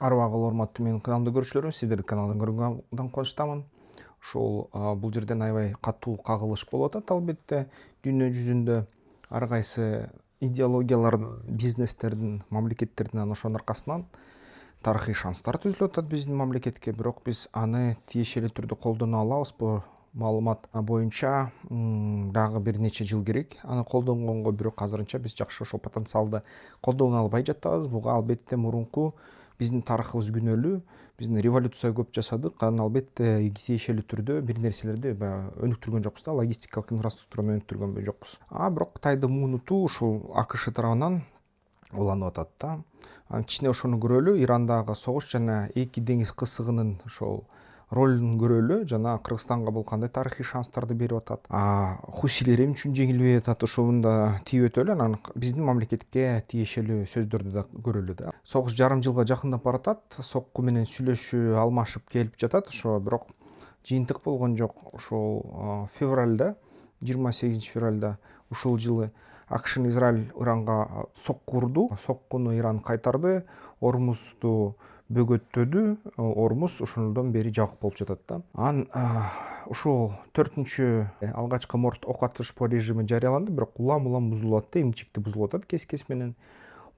Арбагыл урматтуу менин каналымды көрүүчүлөрүм, сиздерди каналдан көргөндөн кубанычтамын. Ошол бул жерден аябай катуу кагылыш болуп атат. Албетте дүйнө жүзүндө ар кайсы идеологиялардын, бизнестердин, мамлекеттердин анан ошонун аркасынан тарыхый шанстар түзүлүп атат биздин мамлекетке. Бирок биз аны тиешелүү түрдө колдоно алабызбы? Маалымат боюнча дагы бир нече жыл керек. Аны колдонгонго бирок азырынча биз жакшы ошол потенциалды колдоно албай жатабыз. Буга албетте мурунку биздин тарыхыбыз күнөөлүү. Биздин революция көп жасадык. Анан албетте тиешелүү түрдө бир нерселерди өнүктүргөн жокпуз да, логистикалык инфраструктураны өнүктүргөн жокпуз. Бирок Кытайдын муунуту ушул АКШ тарабынан уланып атат да. Кичине ошону көрөлү. Ирандагы согуш жана эки деңиз кысыгынын ошол ролун көрөлү. Жана Кыргызстанга бул кандай тарыхый шанстарды берип атат. Хусилер эмне үчүн жеңилбей атат, ошону да тийип өтөлү. Анан биздин мамлекетке тиешелүү сөздөрдү да көрөлү да. Согуш жарым жылга жакындап баратат. Сокку менен сүйлөшүү алмашып келип жатат. Ошо бирок жыйынтык болгон жок. Ошол февралда, 28 февралда ушул жылы АКШ Израиль Иранга сокку урду. Соккуну Иран кайтарды. Ормузду бөгөттөдү. Ормуз ошондон бери жабык болуп жатат да. Анан ушул 4-чү алгачкы морт ок атышпоо режими жарыяланды, бирок улам бузулуп атты, эмчекти бузулуп атат кес менен.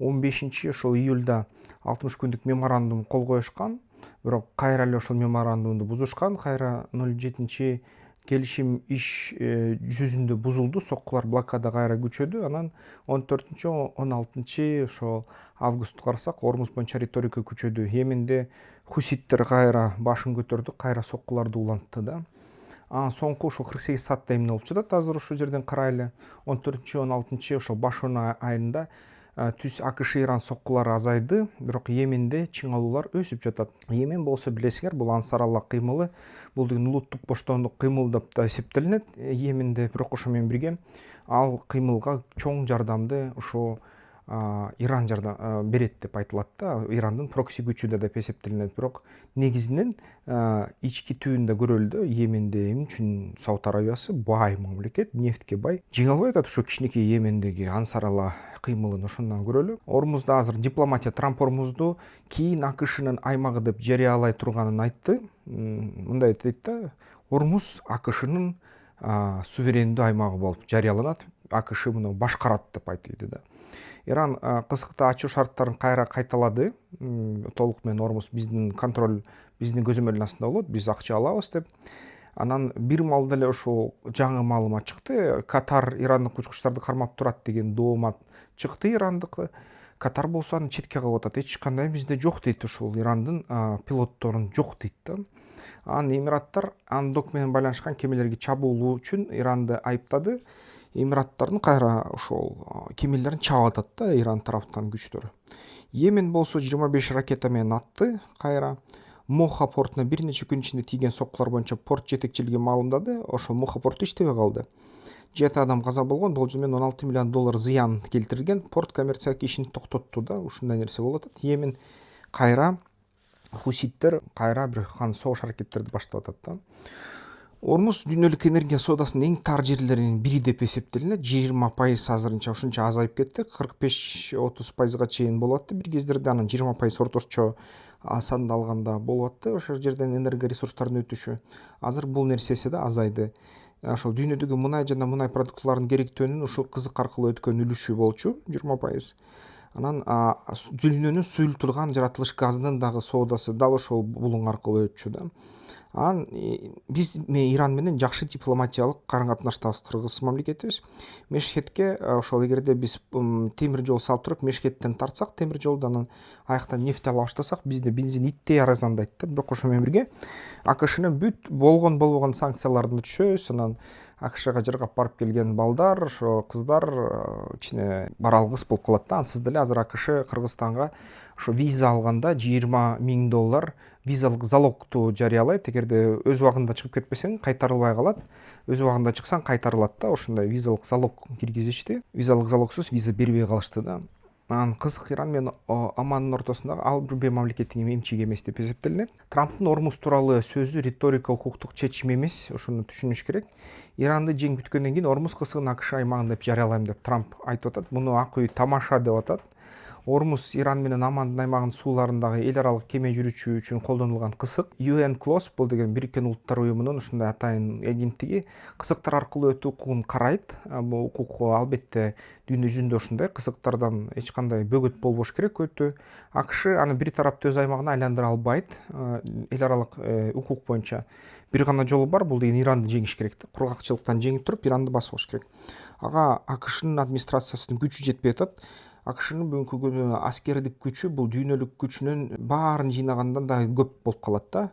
15 ошол июлда 60 күндүк меморандум кол коюшкан, бирок кайра эле ошол меморандумду бузушкан. Кайра 07 келишим иш жүзүндө бузулду, соккулар блокада кайра күчөдү. Анан 14-16 ошол августtu карасак, Ормуз боюнча риторика күчөдү. Йеменде хуситтер кайра башын көтөрдү, кайра соккуларды улантты да. Анан соңку ошол 48 саатта эмне болуп жатат, азыр ушул жерден карайлы. 14-16 ошол башын айында түз АКШ Иран соккулары азайды, бирок Йеменде чыңалуулар өсүп жатат. Йемен болсо билесиңер, бул Ансар Алла кыймылы, бул деген улуттук боштондук кыймыл деп да эсептелинет Йеменде, бирок ошо менен бирге ал кыймылга чоң жардамды ушул Иран берет деп айтылат да. Ирандын прокси күчү да деп эсептелинет, бирок негизинен ички түбүндө көрөлдү. Йеменде эмне үчүн Сауд Арабиясы бай мамлекет, нефтке бай, жеңе албай атат ушул кичинекей Йемендеги Ансар Алла кыймылын, ошондон көрөлү. Ормузда азыр дипломатия, Трамп Ормузду кийин АКШнын аймагы деп жарыялай турганын айтты. Мындай дейт да, Ормуз АКШнын суверендүү аймагы болуп жарыяланат, АКШ муну башкарат деп айтты да. Иран кызыкты ачуу шарттарын кайра кайталады. Толук менен Ормуз биздин контроль, биздин көзөмөлдүн астында болот, биз акча алабыз деп. Анан бир маалда эле ошол жаңы маалымат чыкты. Катар ирандык учкучтарды кармап турат деген доомат чыкты ирандыкы. Катар болсо аны четке кагып атат. Эч кандай бизде жок дейт, ошол Ирандын пилотторун жок дейт да. Анан Эмираттар андок менен байланышкан кемелерге чабуул үчүн Иранды айыптады. Эмираттардын кайра ошол кемелерин чаап атат да Иран тараптан күчтөр. Йемен болсо 25 ракета менен атты. Кайра Моха портуна бир нече күн ичинде тийген соккулар боюнча порт жетекчилиги маалымдады. Ошол Моха порту иштебей калды. 7 адам каза болгон, болжол менен $16 миллион зыян келтирилген. Порт коммерциялык ишин токтотту да. Ушундай нерсе болуп атат. Йемен кайра хуситтер кайра бир согуш аракеттерди баштап атат да. Ормуз дүйнөлүк энергия соодасынын эң тар жерлеринин бири деп эсептелинет. 20% азырынча ушунча азайып кетти. 45-30%га чейин болуп атты бир кездерде, анан 20% ортосчо санда алганда болуп атты. Ошол жерден энергия ресурстарынын өтүшү. Азыр бул нерсеси да азайды. Ошол дүйнөдөгү мунай жана мунай продуктларынын керектөөнүн ушул кызык аркылуу өткөн үлүшү болчу 20%. Анан дүйнөнүн суюлтулган жаратылыш газынын дагы соодасы дал ошол булуң аркылуу өтчү да. Анан биз Иран менен жакшы дипломатиялык карым-катнаштабыз, кыргыз мамлекетибиз. Мешхетке ошол эгерде биз темир жол салып туруп Мешхеттен тартсак темир жолду, анан аяктан нефть ала баштасак, бизде бензин иттей арзандайт да. Бирок ошо менен бирге АКШнын бүт болбогон санкцияларына түшөбүз. Анан АКШга жыргап барып келген балдар, ошо кыздар кичине баралгыс болуп калат да. Ансыз деле азыр АКШ Кыргызстанга ошо виза алганда $20 000 визалык залогту жарыялайт. Эгерде өз убагында чыгып кетпесең кайтарылбай калат. Өз убагында чыксаң кайтарылат да. Ошондой визалык залог киргизишти. Визалык залогсуз виза бербей калышты да. Анан кызык, Иран менен Омандын ортосундагы ал бир мамлекеттин эмчеги эмес деп эсептелинет. Трамптын Ормуз тууралуу сөзү риторика, укуктук чечим эмес, ошону түшүнүш керек. Иранды жеңип бүткөндөн кийин Ормуз кысыгын АКШ аймагын деп жарыялайм деп Трамп айтып атат. Муну ак үй тамаша деп атат. Ормуз Иран менен Амандын аймагынын сууларындагы эл аралык кеме жүрүүчү үчүн колдонулган кысык. UNCLOS бул деген Бириккен Улуттар уюмунун ушундай атайын агенттиги кысыктар аркылуу өтүү укугун карайт. Бул укук албетте дүйнө жүзүндө ушундай кысыктардан эч кандай бөгөт болбош керек өтүү. АКШ аны бир тараптуу өз аймагына айландыра албайт. Эл аралык укук боюнча бир гана жолу бар, бул деген Иранды жеңиш керек. Кургакчылыктан жеңип туруп Иранды басып алыш керек. Ага АКШнын администрациясынын күчү жетпей атат. АКШнын бүгүнкү күнү аскердик күчү бул дүйнөлүк күчүнүн баарын жыйнагандан да көп болуп калат да.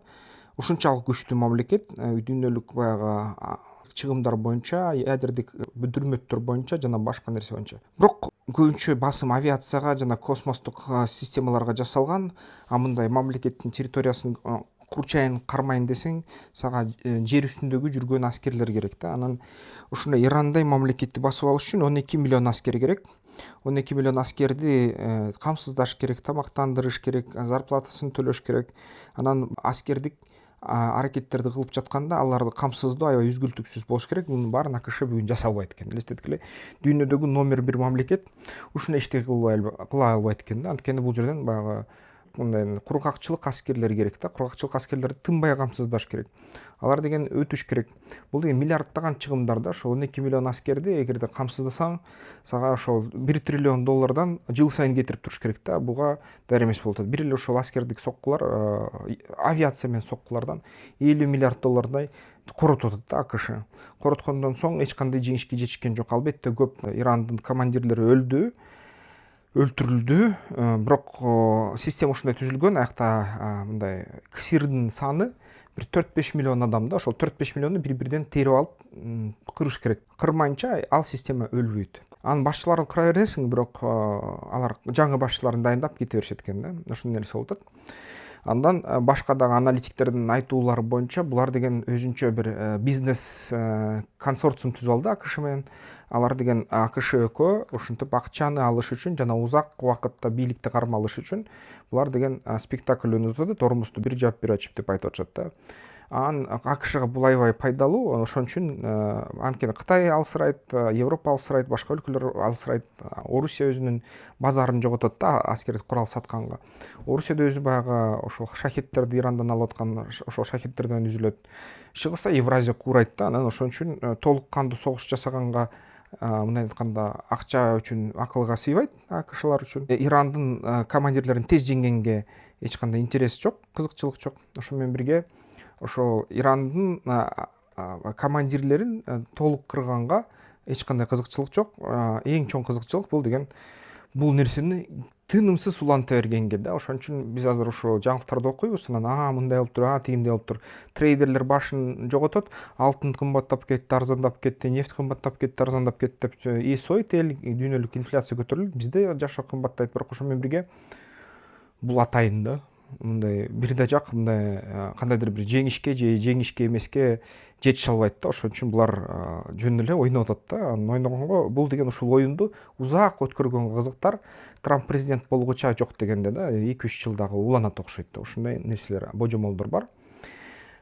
Ушунчалык күчтүү мамлекет дүйнөлүк баягы чыгымдар боюнча, ядердик бүдүрмөттөр боюнча жана башка нерсе боюнча. Бирок көбүнчө басым авиацияга жана космостук системаларга жасалган. Мындай мамлекеттин территориясын курчайын кармайын десең, сага жер үстүндөгү жүргөн аскерлер керек да. Анан ушундай Ирандай мамлекетти басып алыш үчүн 12 миллион аскер керек. 12 миллион аскерди камсыздаш керек, тамактандырыш керек, зарплатасын төлөш керек. Анан аскердик аракеттерди кылып жатканда аларды камсыздоо аябай үзгүлтүксүз болуш керек. Мунун баарын АКШ бүгүн жасай албайт экен. Элестеткиле, дүйнөдөгү номер 1 мамлекет ушуну эчтеке кыла албайт экен да. Анткени бул жерден баягы мындай кургакчылык аскерлери керек да. Кургакчылык аскерлерди тынбай камсыздаш керек. Алар деген өтүш керек. Бул деген миллиарддаган чыгымдар да. Ошол 12 миллион аскерди эгерде камсыздасаң, сага ошол 1 триллион доллардан жыл сайын кетирип туруш керек да. Буга даяр эмес болуп атат. Бир эле ошол аскердик соккулар, авиация менен соккулардан 50 миллиард доллардай коротуп атат да АКШ. Короткондон соң эч кандай жеңишке жетишкен жок. Албетте көп Ирандын командирлери өлтүрүлдү. Бирок система ушундай түзүлгөн, аякта мындай ксирдин саны бир 4-5 миллион адам да. Ошол 4-5 миллионду бири-бирден терип алып кырыш керек. Кырмайынча ал система өлбөйт. Анын башчыларын кыра бересиң, бирок алар жаңы башчыларын дайындап кете беришет экен да. Ошондой нерсе болуп атат. Андан башка дагы аналитиктердин айтуулары боюнча булар деген өзүнчө бир бизнес консорциум түзүп алды АКШ менен. Алар деген АКШ экөө ушинтип акчаны алыш үчүн жана узак убакытта бийликти кармалыш үчүн булар деген спектакль өнүтүп атат. Ормузду бир жаап бир ачып деп айтып атышат да. АКШга бул аябай пайдалуу. Ошон үчүн анткени Кытай алсырайт, Европа алсырайт, башка өлкөлөр алсырайт. Орусия өзүнүн базарын жоготот да аскердик курал сатканга. Орусияда өзү баягы ошол шахеттерди Ирандан алып аткан, ошол шахеттерден үзүлөт. Чыгыса Евразия куурайт да. Анан ошон үчүн толук кандуу согуш жасаганга мындай айтканда акча үчүн акылга сыйбайт АКШлар үчүн. Ирандын командирлерин тез жеңгенге эч кандай интерес жок, кызыкчылык жок. Ошо менен бирге ошол Ирандын командирлерин толук кырганга эч кандай кызыкчылык жок. Эң чоң кызыкчылык бул деген бул нерсени тынымсыз уланта бергенге да. Ошон үчүн биз азыр ошо жаңылыктарды окуйбуз. Анан мындай болуп тур, тигиндей болуп тур. Трейдерлер башын жоготот, алтын кымбаттап кетти, арзандап кетти, нефть кымбаттап кетти, арзандап кетти деп эс ойт эл, дүйнөлүк инфляция көтөрүлүп, бизде жашоо кымбаттайт. Бирок ошо менен бирге бул атайын да. Мындай бир да жак мындай кандайдыр бир жеңишке же жеңишке эмеске жетише албайт да. Ошон үчүн булар жөн эле ойноп атат да. Анан ойногонго бул деген ушул оюнду узак өткөргөн кызыктар Трамп президент болгуча жок дегенде да 2-3 жылдагы уланат окшойт да. Ушундай нерселер, божомолдор бар.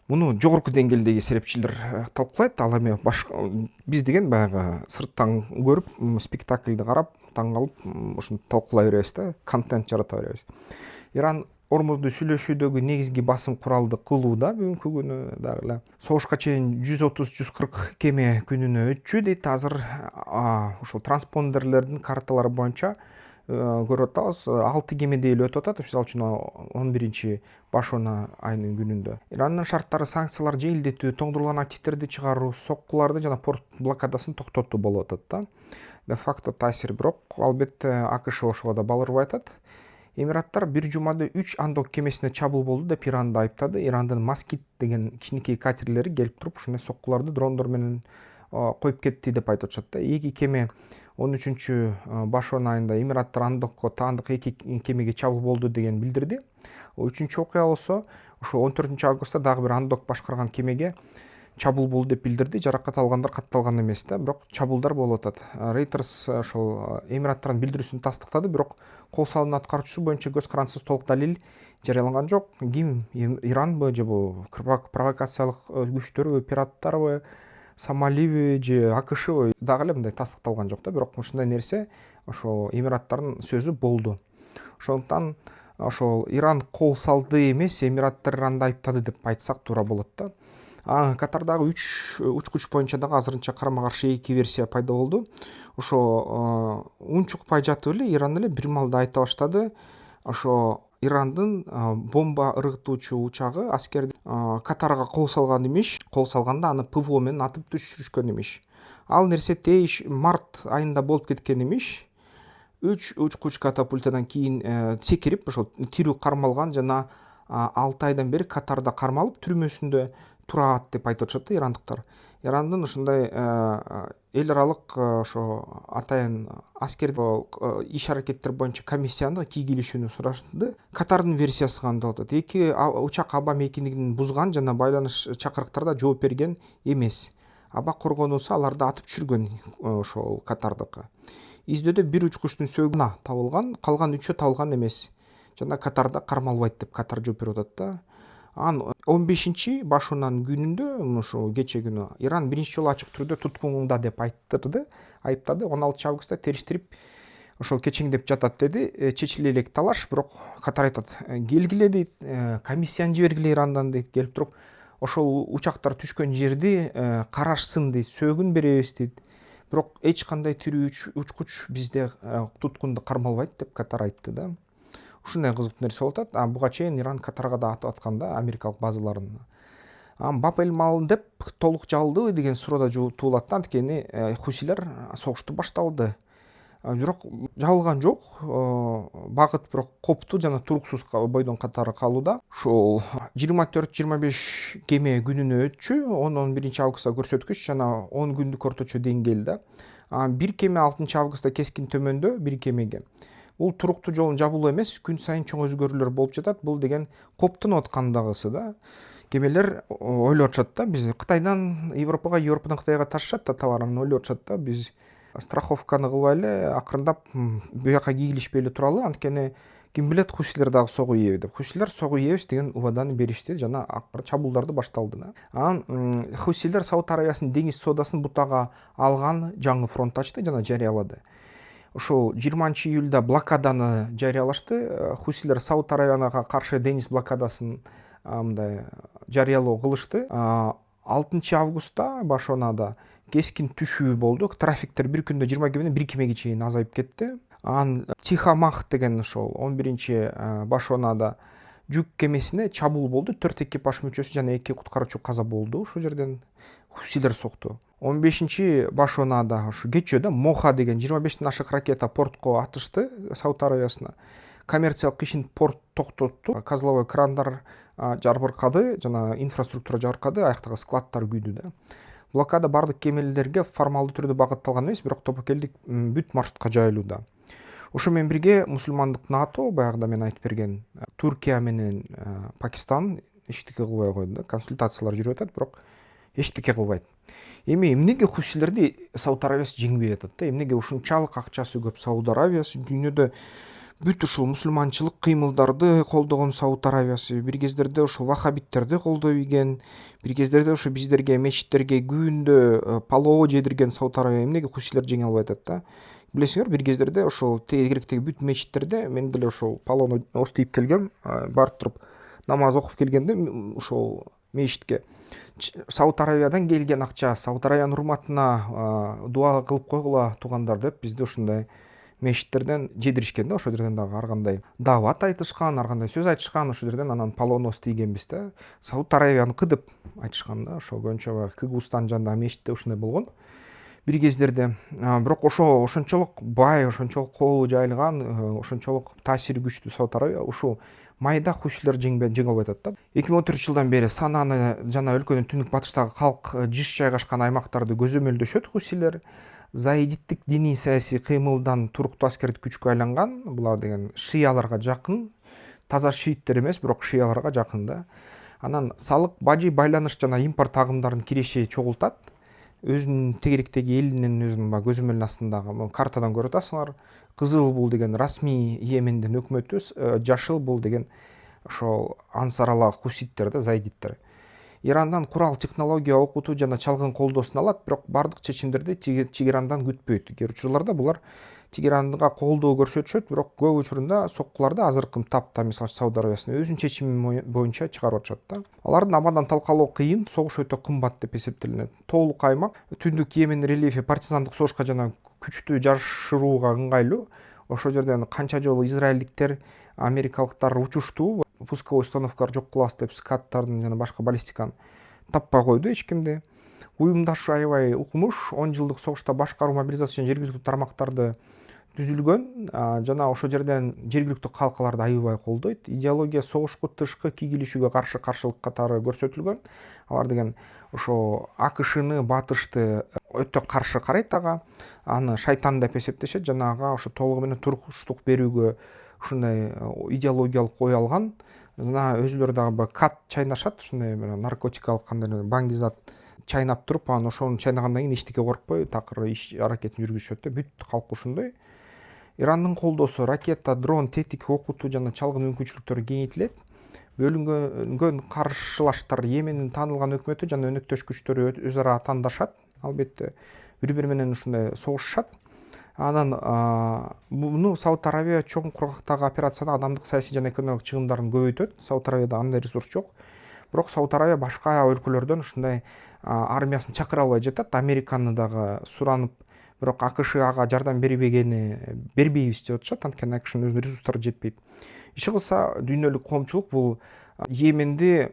Муну жогорку деңгээлдеги серепчилер талкуулайт. Ал эми башка биз деген баягы сырттан көрүп, спектакльди карап, таң калып, ушуну талкуулай беребиз да, контент жарата беребиз. Иран Ормузду сүйлөшүүдөгү негизги басым куралды кылууда бүгүнкү күнү дагы эле. Согушка чейин 130-140 кеме күнүнө өтчү дейт. Азыр ошол транспондерлердин карталары боюнча көрүп атабыз. 6 кемедей эле өтүп атат. Мисалы үчүн 11 башона айынын күнүндө. Ирандын шарттары санкциялар жеңилдетүү, тоңдурулган активдерди чыгаруу, соккуларды жана порт блокадасын токтотуу болуп атат да. Де факто таасир, бирок албетте АКШ ошого да бал урбай атат. Эмираттар бир жумада 3 андок кемесине чабуул болду деп Иранды айыптады. Ирандын Москит деген кичинекей катерлери келип туруп ушундай соккуларды дрондор менен коюп кетти деп айтып атышат да. 2 кеме 13-башон айында Эмираттар андокко таандык 2 кемеге чабуул болду деген билдирди. 3-чү окуя болсо ошо 14-августта дагы бир андок башкарган кемеге чабуул болду деп билдирди. Жаракат алгандар катталган эмес да, бирок чабуулдар болуп атат. Reuters ошол Эмираттардын билдирүүсүн тастыктады, бирок кол салуунун аткаруучусу боюнча көз карандысыз толук далил жарыяланган жок. Ким, Иранбы же бул провокациялык күчтөрбү, пираттарбы, Сомалиби же АКШбы дагы эле мындай тастыкталган жок да, бирок ушундай нерсе ошо Эмираттардын сөзү болду. Ошондуктан ошол Иран кол салды эмес, Эмираттар Иранды айыптады деп айтсак туура болот да. Катардагы учкуч боюнча дагы азырынча карама каршы эки версия пайда болду. Ошо унчукпай жатып эле Иран эле бир маалда айта баштады, ошо Ирандын бомба ыргытуучу учагы аскерди Катарга кол салган имиш, кол салганда аны ПВО менен атып түшүрүшкөн имиш. Ал нерсе тейиш март айында болуп кеткен имиш. 3 учкуч катапультадан кийин секирип, ошол тирүү кармалган жана 6 айдан бери Катарда кармалып түрмөсүндө турат деп айтып атышат да ирандыктар. Ирандын ушундай эл аралык ошо атайын аскердик иш аракеттер боюнча комиссияны кийгилишүүнү сурашты. Катардын версиясы кандай болуп атат? Эки учак аба мейкиндигин бузган жана байланыш чакырыктарда жооп берген эмес. Аба коргонуусу аларды атып түшүргөн ошол Катардыкы. Издөөдө бир учкучтун сөөгү табылган, калган 3-өө табылган эмес. Жана Катарда кармалбайт деп Катар жооп берип атат да. Анын 15 башунан күнүндө, ошо кече күнү Иран биринчи жолу ачык түрдө туткунунда деп айыптады. 16 августта териштирип ошол кечеңдеп жатат деди. Чечиле элек талаш, бирок Катар айтат, келгиле дейт, комиссияны жибергиле Ирандан дейт, келип туруп ошол учактар түшкөн жерди карашсын дейт, сөөгүн беребиз дейт. Бирок эч кандай тирүү учкуч бизде туткунду кармалбайт деп Катар айтты да. Ушундай кызыктуу нерсе болуп атат. Буга чейин Иран Катарга да атып аткан да америкалык базаларын. Бап элмал деп толук жабылдыбы деген суроо да туулат да, анткени хусилер согушту башталды. Бирок жабылган жок. Багыт бирок коптуу жана туруксуз бойдон катары калууда. Ушул 24-25 кеме күнүнө өтчү, 10-11 августта көрсөткүч жана 10 күндүк орточо деңгээл да. Бир кеме 6 августта кескин төмөндө бир кемеге. Бул туруктуу жолдун жабылуу эмес, күн сайын чоң өзгөрүүлөр болуп жатат. Бул деген коптонуп аткандагысы да. Кемелер ойлоп атышат да, биз Кытайдан Европага, Европадан Кытайга ташышат да товарын, ойлоп атышат да, биз страховканы кылбай эле акырындап буяка кийилишпей эле туралы, анткени ким билет хусилер дагы согуу ийеби деп. Хусилер согуу ийебиз деген убаданы беришти жана чабуулдарды башталды да. Анан хусилер Сауд Арабиясынын деңиз соодасын бутага алган жаңы фронт ачты жана жарыялады. Ошол 20 июлда блокаданы жарыялашты. Хусилер Сауд Арабияга каршы деңиз блокадасын мындай жарыялоо кылышты. 6 августта Башонада кескин түшүү болду. Трафиктер бир күндө 20 кемеден 1 кемеге чейин азайып кетти. Анан Тихомах деген ошол 11 Башонада жүк кемесине чабуул болду. 4 экипаж мүчөсү жана 2 куткаруучу каза болду. Ушул жерден хусилер сокту. 15 Башонада ушу кечөөдө Моха деген 25ден ашык ракета портко атышты Сауд Арабиясына. Коммерциялык ишин порт токтотту. Козловой крандар жабыркады жана инфраструктура жабыркады, аяктагы складдар күйдү да. Блокада бардык кемелерге формалдуу түрдө багытталган эмес, бирок тобокелдик бүт маршрутка жайылууда. Ошо менен бирге мусулмандык НАТО, баягыда мен айтып берген Туркия менен Пакистан эчтеке кылбай койду да. Консультациялар жүрүп атат, бирок эчтеке кылбайт. Эми эмнеге хусилерди Сауд Арабиясы жеңбей атат да? Эмнеге ушунчалык акчасы көп Сауд Арабиясы, дүйнөдө бүт ушул мусулманчылык кыймылдарды колдогон Сауд Арабиясы, бир кездерде ушул вахабиттерди колдой ийген, бир кездерде ошо биздерге мечиттерге күндө палоо жедирген Сауд Арабия эмнеге хусилер жеңе албай атат да? Билесиңер, бир кездерде ошол тегеректеги бүт мечиттерде мен деле ошол палоону остуйуп келгем, барып туруп намаз окуп келгенде ошол мечитке Сауд Арабиядан келген акча, Сауд Арабиянын урматына дуа кылып койгула туугандар деп бизде ушундай мечиттерден жедиришкен да. Ошол жерден дагы ар кандай даават айтышкан, ар кандай сөз айтышкан, ошол жерден анан палоону тийгенбиз да. Сауд Арабияныкы деп айтышкан да. Ошол көбүнчө Кыгыстан жанындагы мечитте ушундай болгон бир кездерде. Бирок ошончолук бай, ошончолук колу жайылган, ошончолук таасири күчтүү Сауд Арабия ушул майда хусилер жеңе албай атат да. 2014-жылдан бери Сананы жана өлкөнүн түндүк батыштагы калк жыш жайгашкан аймактарды көзөмөлдөшөт хусилер. Заидиттик диний саясий кыймылдан туруктуу аскердик күчкө айланган. Булар деген шияларга жакын, таза шииттер эмес, бирок шияларга жакын да. Анан салык, бажы, байланыш жана импорт агымдарын киреши чогултат. Өзүнүн тегеректеги элинин өзүнүн көзөмөлүнүн астындагы картадан көрүп атасыңар. Кызыл бул деген расмий Йемендин өкмөтү, жашыл бул деген ошол ансарала хуситтер да, заидиттер. Ирандан курал, технология, окутуу жана чалгын колдоосун алат, бирок бардык чечимдерди Тегерандан күтпөйт. Кээ учурларда булар Тегеранга колдоо көрсөтүшөт, бирок көп учурунда соккуларды азыркы таапта мисалы Сауд Арабиясынын өзүнүн чечими боюнча чыгарып атышат да. Алардын абадан талкалоо кыйын, согуш өтө кымбат деп эсептелинет. Тоолук аймак, түндүк Йемен рельефи партизандык согушка жана күчтү жашырууга ыңгайлуу. Ошол жерден канча жолу израилдиктер, америкалыктар учушту, пусковой установкалар жок кылабыз деп скаттардын жана башка баллистиканы таппай койду эч кимди. Уюмдашуу аябай укмуш, 10 жылдык согушта башкаруу, мобилизация жана жергиликтүү тармактарды түзүлгөн, жана ошол жерден жергиликтүү калкаларды аябай колдойт. Идеология согушку тышкы кийгилишүүгө каршы каршылык катары көрсөтүлгөн. Алар деген ошо АКШны, батышты өтө каршы карайт ага, аны шайтан деп эсептешет жана ага ошо толугу менен туруктук берүүгө ушундай идеологиялык ой алган. Жана өзүлөрү дагы кат чайнашат, ушундай наркотикалык кандай баңгизат чайнап туруп, анан ошону чайнагандан кийин эчтеке коркпой такыр иш аракетин жүргүзүшөт да. Бүт калк ушундай. Ирандын колдоосу ракета, дрон, тетик окутуу жана чалгын мүмкүнчүлүктөрү кеңейтилет. Бөлүнгөн каршылаштар Йемендин таанылган өкмөтү жана өнөктөш күчтөрү өз ара тандашат. Албетте бири-бири менен ушундай согушушат. Анан муну Сауд Арабия чоң кургактагы операцияны адамдык, саясий жана экономикалык чыгымдарын көбөйтөт. Сауд Арабияда андай ресурс жок. Бирок Сауд Арабия башка өлкөлөрдөн ушундай армиясын чакыра албай жатат. Американы дагы суранып, бирок АКШ ага жардам бербейбиз деп атышат, анткени АКШнын өзүнүн ресурстары жетпейт. Иши кылса дүйнөлүк коомчулук бул Йеменди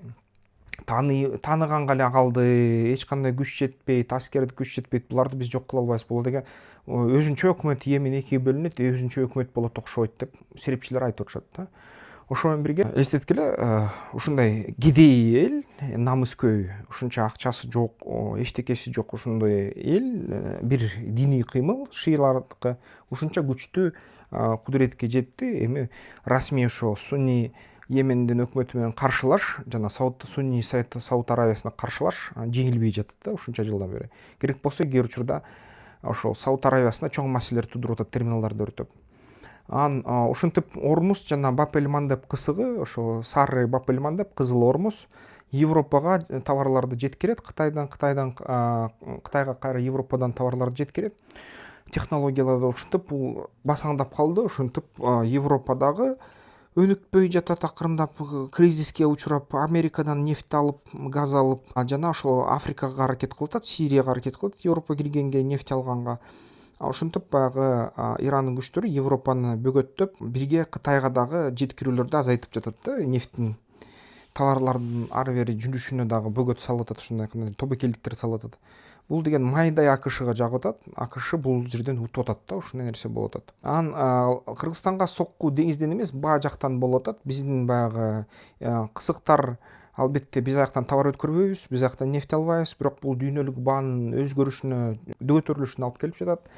тааныганга эле калды, эч кандай күч жетпейт, аскердик күч жетпейт, буларды биз жок кыла албайбыз, бул деген өзүнчө өкмөт Йемен экиге бөлүнөт, өзүнчө өкмөт болот окшойт деп серепчилер айтып атышат да. Ошо менен бирге эстеткиле, ушундай кедей эл, намыскөй, ушунча акчасы жок, эчтекеси жок ушундай эл, бир диний кыймыл шиилардыкы ушунча күчтүү кудуретке жетти. Эми расмий ошо сунни Йемендин өкмөтү менен каршылаш жана сунни Сауд Арабиясына каршылаш жеңилбей жатат да ушунча жылдан бери. Керек болсо кээ бир учурда ошол Сауд Арабиясына чоң маселелер тудуруп атат, терминалдарды өртөп. Ушинтип Ормуз жана Бап-эль-Мандеб кысыгы, ошо Сары Бап-эль-Мандеб, Кызыл Ормуз Европага товарларды жеткирет, Кытайга кайра Европадан товарларды жеткирет. Технологияларды ушинтип бул басаңдап калды, ушинтип Европадагы өнүкпөй жатат, акырындап кризиске учурап, Америкадан нефть алып, газ алып, жана ошо Африкага аракет кылып атат, Сирияга аракет кылып атат, Европа киргенге, нефть алганга. Ушинтип баягы Ирандын күчтөрү Европаны бөгөттөп, бирге Кытайга дагы жеткирүүлөрдү азайтып жатат да, нефттин товарлардын ары бери жүрүшүнө дагы бөгөт салып атат, ушундай тобокелдиктер салып атат. Бул деген майдай АКШга жагып атат, АКШ бул жерден утуп атат да, ушундай нерсе болуп атат. Анан Кыргызстанга сокку деңизден эмес, баа жактан болуп атат. Биздин баягы кысыктар, албетте биз аяктан товар өткөрбөйбүз, биз аяктан нефть албайбыз, бирок бул дүйнөлүк баанын өзгөрүшүнө, көтөрүлүшүнө алып келип жатат.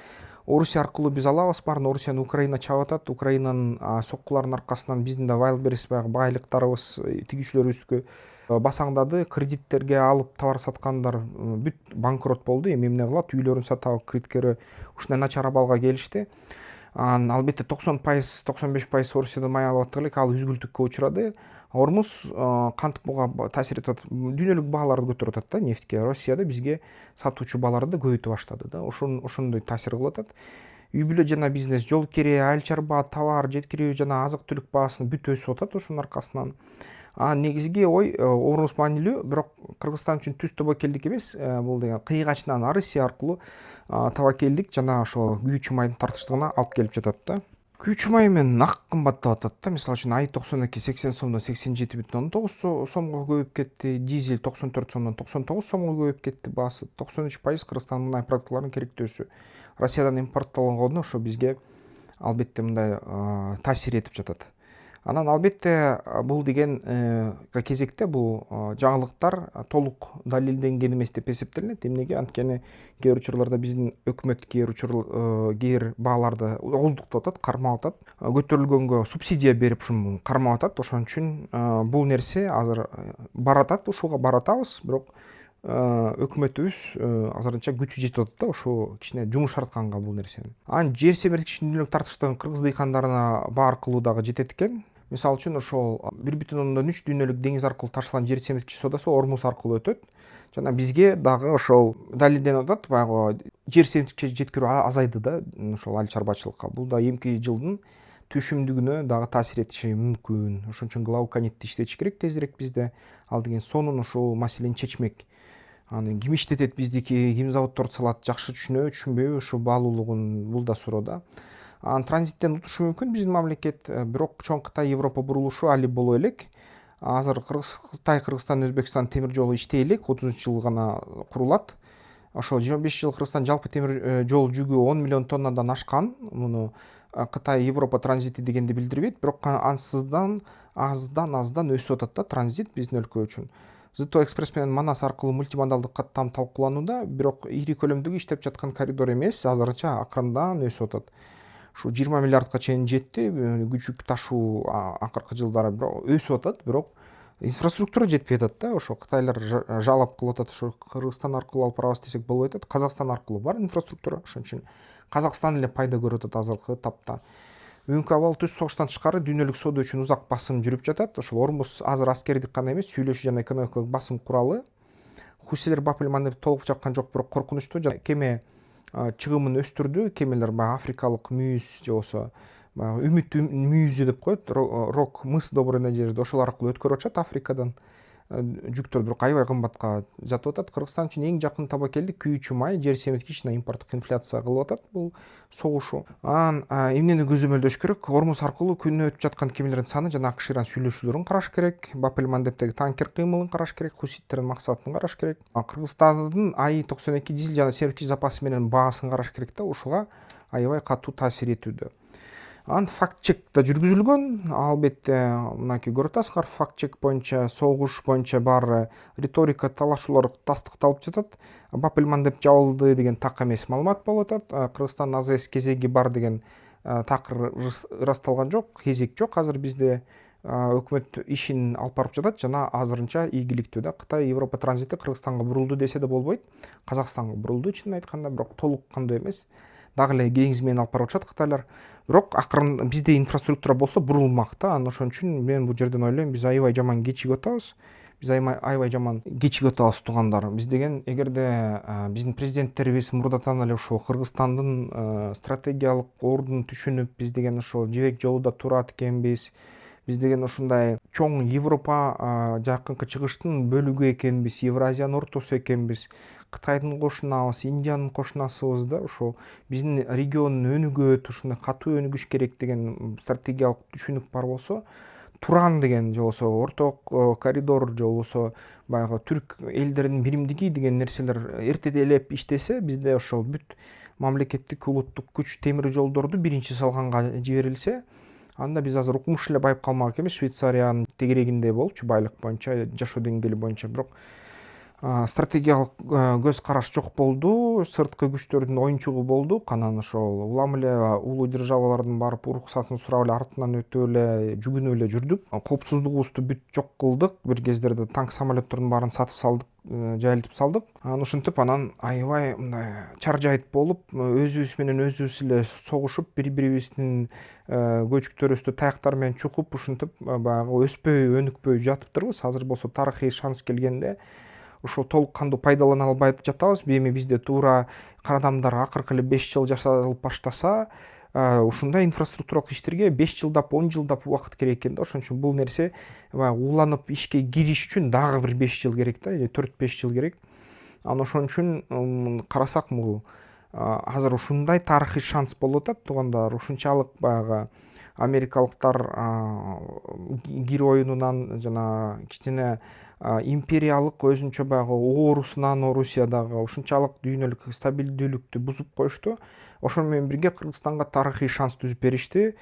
Орусия аркылуу биз алабыз, баарын Орусияны Украина чабып атат. Украинанын соккуларынын аркасынан биздин да Wildberries баягы байлыктарыбыз, тигүүчүлөрүбүздүкү басаңдады. Кредиттерге алып товар саткандар бүт банкрот болду. Эми эмне кылат? Үйлөрүн сатабы, кредиткери ушундай начар абалга келишти. Албетте 90%, 95% Орусияда май алып аттык элек, ал үзгүлтүккө учурады. Ормуз кантип буга таасир этип атат? Дүйнөлүк бааларды көтөрүп атат да, нефтке. Россияда бизге сатуучу бааларды көбөйтүп баштады да. Ошондой таасир кылып атат. Үй бүлө жана бизнес, жол кире, айыл чарба, товар жеткирүү жана азык-түлүк баасы бүт өсүп атат ошонун аркасынан. Негизги ой Ормуз маанилүү, бирок Кыргызстан үчүн түз тобокелдик эмес, бул деген кыйгачынан Россия аркылуу тобокелдик жана ошо күйүүчү майдын тартыштыгына алып келип жатат да. Күйүүчү май менен ак кымбаттап атат да. Мисалы үчүн АИ-92 80 сомдон 87,9 сомго көбөйүп кетти. Дизель 94 сомдон 99 сомго көбөйүп кетти баасы. 93% Кыргызстандын мундай продуктыларынын керектөөсү Россиядан импорттолгону ошо бизге албетте мындай таасир этип жатат. Анан албетте бул деген кезекте бул жаңылыктар толук далилденген эмес деп эсептелинет. Эмнеге? Анткени кээ бир учурларда биздин өкмөт кээ бир бааларды ооздуктап атат, кармап атат. Көтөрүлгөнгө субсидия берип ушуну кармап атат. Ошон үчүн бул нерсе азыр баратат, ушуга баратабыз, бирок өкмөтүбүз азырынча күчү жетип атат да, ошо кичине жумшартканга бул нерсени. Анан жер семирткичтин дүйнөлүк тартыштыгын кыргыз дыйкандарына баа аркылуу дагы жетет экен. Мисалы үчүн ошол 1,3 дүйнөлүк деңиз аркылуу ташылган жер семирткич содасы Ормуз аркылуу өтөт. жана бизге дагы ошол далилденип атат, баягы жер семтикке жеткирүү азайды да ошол айыл чарбачылыкка. Бул да эмки жылдын түшүмдүгүнө дагы таасир этиши мүмкүн. Ошон үчүн глауконитти иштетиш керек тезирээк бизде. Ал деген сонун ушул маселени чечмек. Аны ким иштетет биздики, ким заводдорду салат, жакшы түшүнөбү, түшүнбөйбү, ушул баалуулугун бул да суроо да. Анан транзиттен утушу мүмкүн биздин мамлекет, бирок чоң Кытай Европа бурулушу али боло элек. Азыр Кытай, Кыргызстан, Өзбекстан темир жолу иштей элек, 30-жыл гана курулат. Ошол 25 жыл Кыргызстан жалпы темир жол жүгү 10 миллион тоннадан ашкан. Муну Кытай Европа транзити дегенди билдирбейт, бирок ансыздан аздан өсүп атат да транзит биздин өлкө үчүн. ЗТО экспресс менен Манас аркылуу мультимодалдык каттам талкууланууда, бирок ири көлөмдөгү иштеп жаткан коридор эмес, азырынча акырындан өсүп атат. Ушу 20 миллиардка чейин жетти, күчүк ташуу акыркы жылдары бирок өсүп атат, бирок инфраструктура жетпей атат да. Ошо Кытайлар жалап кылып атат, ошо Кыргызстан аркылуу алып барабыз десек болбой атат. Казакстан аркылуу бар инфраструктура, ошон үчүн Казакстан эле пайда көрүп атат азыркы тапта. Бүгүнкү абал түз согуштан тышкары дүйнөлүк соода үчүн узак басым жүрүп жатат. Ошол Ормуз азыр аскердик гана эмес, сүйлөшүү жана экономикалык басым куралы. Хусилер Бап-эль-Мандебди толук жапкан жок, бирок коркунучтуу. Кеме чыгымын өстүрдү. Кемелер баягы африкалык мүйүз же болбосо баягы үмүт мүйүзү деп коет, Рок мыс Доброй Надежды, ошол аркылуу өткөрүп атышат Африкадан жүктөр, бирок аябай кымбатка жатып атат. Кыргызстан үчүн эң жакын таба келди күйүүчү май, жер семирткич жана импорттук инфляция кылып атат бул согушу. Анан эмнени көзөмөлдөш керек? Ормуз аркылуу күнүнө өтүп жаткан кемелердин саны жана АКШ Иран сүйлөшүүлөрүн караш керек. Бап-эль-Мандебдеги танкер кыймылын караш керек, хуситтердин максатын караш керек. Кыргызстандын АИ-92 дизель жана семирткич запасы менен баасын караш керек да, ушуга аябай катуу таасир этүүдө. Анан факт-чек да жүргүзүлгөн. Албетте, мынакей көрүп атасыздар, факт-чек боюнча, согуш боюнча баары риторика, талашуулар тастыкталып жатат. Бап-эль-Мандеб жабылды деген так эмес маалымат болуп атат. Кыргызстандын АЗС кезеги бар деген такыр ырасталган жок, кезек жок. Азыр бизде өкмөт ишин алып барып жатат жана азырынча ийгиликтүү да. Кытай Европа транзити Кыргызстанга бурулду десе да болбойт. Казакстанга бурулду чынын айтканда, бирок толук кандуу эмес. Дагы эле кеңиз менен алып барып атышат Кытайлар. Бирок акырын бизде инфраструктура болсо бурулмак да. Анан ошон үчүн мен бул жерден ойлойм, биз аябай жаман кечигип атабыз. Биз аябай жаман кечигип атабыз туугандар. Биз деген эгерде биздин президенттерибиз мурдатан эле ушул Кыргызстандын стратегиялык ордун түшүнүп, биз деген ошол жибек жолуда турат экенбиз. Биз деген ушундай чоң Европа жакынкы чыгыштын бөлүгү экенбиз, Евразиянын ортосу экенбиз. Кытайдын кошунабыз, Индиянын кошунасыбыз да, ошол биздин региондун өнүгөт, ушундай катуу өнүгүш керек деген стратегиялык түшүнүк бар болсо, Туран деген же болбосо орток коридор же болбосо баягы түрк элдеринин биримдиги деген нерселер эртеделеп иштесе, бизде ошол бүт мамлекеттик улуттук күч темир жолдорду биринчи салганга жиберилсе, анда биз азыр укмуш эле байып калмак экенбиз. Швейцариянын тегерегинде болчу байлык боюнча, жашоо деңгээли боюнча, бирок стратегиялык көз караш жок болду, сырткы күчтөрдүн оюнчугу болдук. Анан ошол улам эле улуу державалардын барып уруксатын сурап эле артынан өтүп эле жүгүнүп эле жүрдүк. Коопсуздугубузду бүт жок кылдык. Бир кездерде танк самолеттердин баарын сатып салдык, жайылтып салдык. Анан ушинтип аябай мындай чаржайт болуп, өзүбүз менен өзүбүз эле согушуп, бири-бирибиздин көчүктөрүбүздү таяктар менен чукуп, ушинтип баягы өспөй, өнүкпөй жатыптырбыз. Азыр болсо тарыхый шанс келгенде ошол толук кандуу пайдалана албай жатабыз. Эми бизде туура кара адамдар акыркы эле 5 жыл жашалып баштаса, ушундай инфраструктуралык иштерге 5 жылдап, 10 жылдап убакыт керек экен да. Ошон үчүн бул нерсе уланып ишке кириш үчүн дагы бир 5 жыл керек да, же 4-5 жыл керек. Анан ошон үчүн карасак, бул азыр ушундай тарыхый шанс болуп атат туугандар. Ушунчалык баягы америкалыктар кир оюнунан жана кичине империялык өзүнчө баягы оорусунан Орусиядагы ушунчалык дүйнөлүк стабилдүүлүктү бузуп коюшту. Ошону менен бирге Кыргызстанга тарыхый шанс түзүп беришти.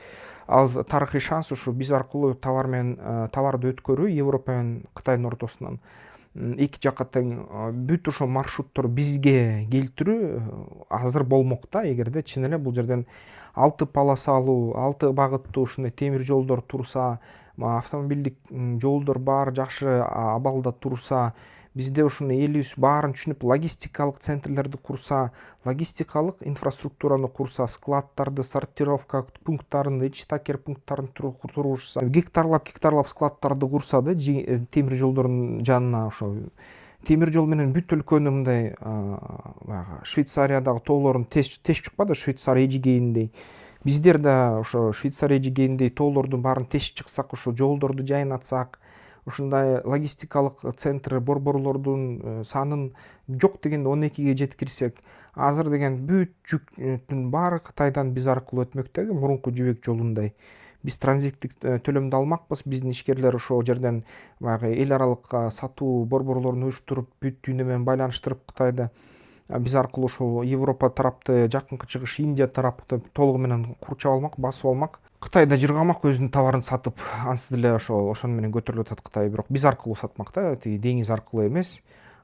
Ал тарыхый шанс ушу биз аркылуу товарды өткөрүү Европа менен Кытайдын ортосунан эки жакка тең бүт ошол маршруттор бизге келтирүү азыр болмок да. Эгерде чын эле бул жерден 6 полосалуу, 6 багыттуу ушундай темир жолдор турса, автомобилдик жолдор баары жакшы абалда турса, бизде ушуну элибиз баарын түшүнүп, логистикалык центрлерди курса, логистикалык инфраструктураны курса, складдарды, сортировка пункттарын, ичтакер пункттарын тургузса, гектарлап складдарды курса да, темир жолдордун жанына ошо темир жол менен бүт өлкөнү мындай баягы Швейцариядагы тоолордун тешип чыкпады, Швейцария эжигейиндей. Биздер да ошо Швейцария эжигейиндей тоолордун баарын тешип чыксак, ошо жолдорду жайнатсак, ушундай логистикалык центр борборлордун санын жок дегенде 12ге жеткирсек, азыр деген бүт жүктүн баары Кытайдан биз аркылуу өтмөктөгү мурунку жибек жолундай. Биз транзиттик төлөмдү алмакпыз. Биздин ишкерлер ошол жерден баягы эл аралык сатуу борборлорун уюштуруп, бүт дүйнө менен байланыштырып Кытайды биз аркылуу ошол Европа тарапты, Жакынкы Чыгыш, Индия тарапты толугу менен курчап алмак, басып алмак. Кытайда жыргамак, өзүнүн товарын сатып, ансыз деле ошону менен көтөрүлүп атат Кытай, бирок биз аркылуу сатмак да, тиги деңиз аркылуу эмес.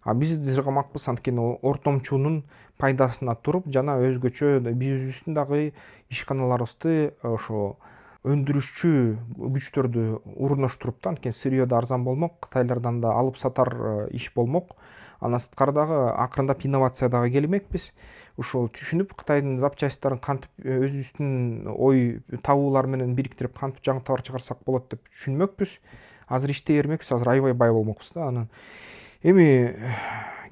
Биз жыргамакпыз, анткени ортомчунун пайдасына туруп, жана өзгөчө бизибиздин дагы ишканаларыбызды ошо өндүрүшчү күчтөрдү уруноштуруп да, анткени сырье да арзан болмок, Кытайлардан да алып сатар иш болмок. Андан сырткары дагы акырындап инновация дагы келмекпиз. Ушул түшүнүп, Кытайдын запчасттарын кантип өзүбүздүн ой табуулар менен бириктирип, кантип жаңы товар чыгарсак болот деп түшүнмөкпүз. Азыр иштей бермекпиз, азыр аябай бай болмокпуз да. Анан эми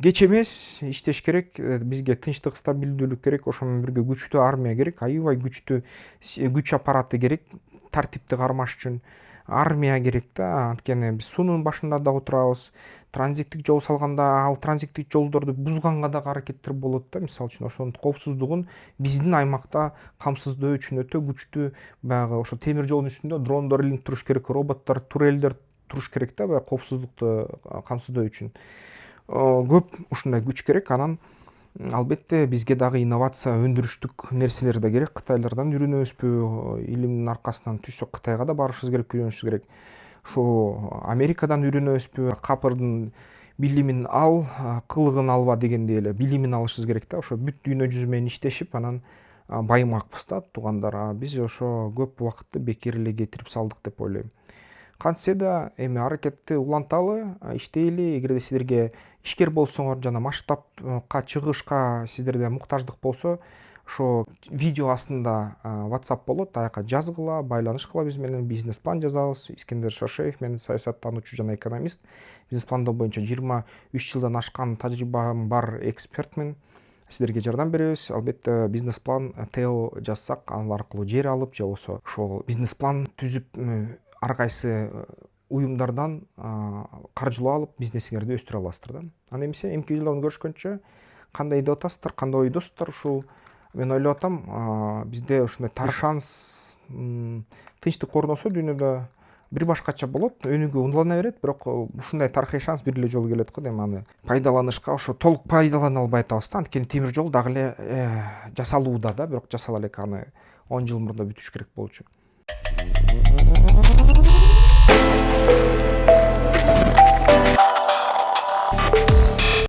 кеч эмес, иштеш керек, бизге тынчтык, стабилдүүлүк керек, ошо менен бирге күчтүү армия керек, аябай күчтүү күч аппараты керек, тартипти кармаш үчүн армия керек да, анткени биз суунун башында да отурабыз, транзиттик жол салганда ал транзиттик жолдорду бузганга дагы аракеттер болот да, мисалы үчүн ошонун коопсуздугун биздин аймакта камсыздоо үчүн өтө күчтүү баягы ошо темир жолдун үстүндө дрондор илинип туруш керек, роботтор, турелдер туруш керек да, баягы коопсуздукту камсыздоо үчүн. Көп ушундай күч керек. Анан албетте бизге дагы инновация, өндүрүштүк нерселер да керек. Кытайлардан үйрөнөбүзбү? Илимдин аркасынан түшсөк Кытайга да барышыбыз керек, үйрөнүшүбүз керек. Ушу Америкадан үйрөнөбүзбү? Капырдын билимин ал, кылыгын алба дегендей эле билимин алышыбыз керек да. Ошо бүт дүйнө жүзү менен иштешип, анан байымакпыз да туугандар. Биз ошо көп убакытты бекер эле кетирип салдык деп ойлойм. Кантсе да эми аракетти уланталы, иштейли. Эгерде сиздерге ишкер болсоңор жана масштабка чыгышка сиздерде муктаждык болсо, ошо видео астында WhatsApp болот, аяка жазгыла, байланышкыла биз менен, бизнес план жазабыз. Искендер Шашеев, мен саясаттануучу жана экономист. Бизнес пландоо боюнча 23 жылдан ашкан тажрыйбам бар экспертмин. Сиздерге жардам беребиз. Албетте бизнес план ТО жазсак, ал аркылуу жер алып, же болбосо ошол бизнес план түзүп ар кайсы уюмдардан каржылоо алып бизнесиңерди өстүрө аласыздар да. Анда эмесе эмки видеолордон көрүшкөнчө, кандай деп атасыздар, кандай ойдосуздар? Ушул мен ойлоп атам, бизде ушундай шанс, тынчтык орносо дүйнөдө бир башкача болот, өнүгүү ундалана берет, бирок ушундай тарыхый шанс бир эле жолу келет го дейм. Аны пайдаланышка ошо толук пайдалана албай атабыз да, анткени темир жол дагы эле жасалууда да, бирок жасала элек, аны 10 жыл мурда бүтүш керек болчу.